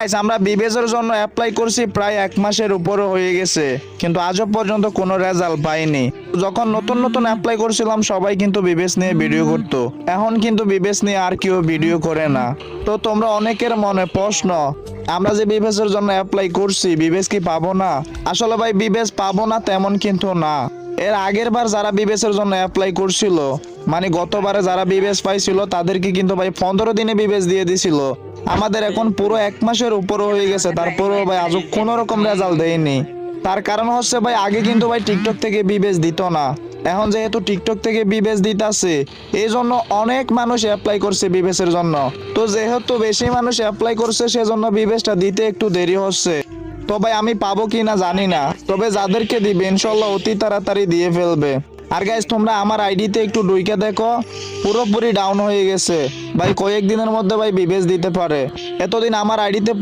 Guys, আমরা বিবেজের জন্য apply করছি প্রায় 1 মাসের উপরে হয়ে গেছে, কিন্তু আজও পর্যন্ত কোনো রেজাল্ট পাইনি। যখন নতুন নতুন অ্যাপ্লাই করছিলাম সবাই কিন্তু বিবেচ নিয়ে ভিডিও করতো, এখন কিন্তু বিবেচ নিয়ে আর কেউ ভিডিও করে না। তো তোমরা অনেকের মনে প্রশ্ন, আমরা যে বিবেচের জন্য অ্যাপ্লাই করছি বিবেচ কি পাবো না? আসলে ভাই বিবেচ পাবো না তেমন কিন্তু না। এর আগের বার যারা বিবেচের জন্য অ্যাপ্লাই করছিল, মানে গতবারে যারা বিবেচ পাইছিল তাদেরকে কিন্তু ভাই 15 দিনে বিবেচ দিয়ে দিছিল। আমাদের এখন পুরো 1 মাসের উপর হয়ে গেছে, তারপরেও ভাই আজও কোনো রকম রেজাল্ট দেয়নি। তার কারণ হচ্ছে ভাই আগে কিন্তু ভাই টিকটক থেকে বিবেচ দিত না, এখন যেহেতু টিকটক থেকে বিবেচ দিতেছে এই জন্য অনেক মানুষ অ্যাপ্লাই করছে বিবেচের জন্য। তো যেহেতু বেশি মানুষ অ্যাপ্লাই করছে সেজন্য বিবেচটা দিতে একটু দেরি হচ্ছে। তো ভাই আমি পাবো কি না জানি না, তবে যাদেরকে দিবে ইনশাল্লাহ অতি তাড়াতাড়ি দিয়ে ফেলবে। আর গাইস তোমরা আমার আইডিতে একটু ঢুইকে দেখো, পুরোপুরি ডাউন হয়ে গেছে ভাই, কয়েকদিনের মধ্যে ভাই বিবেচ দিতে পারে। এতদিন আমার আইডিতে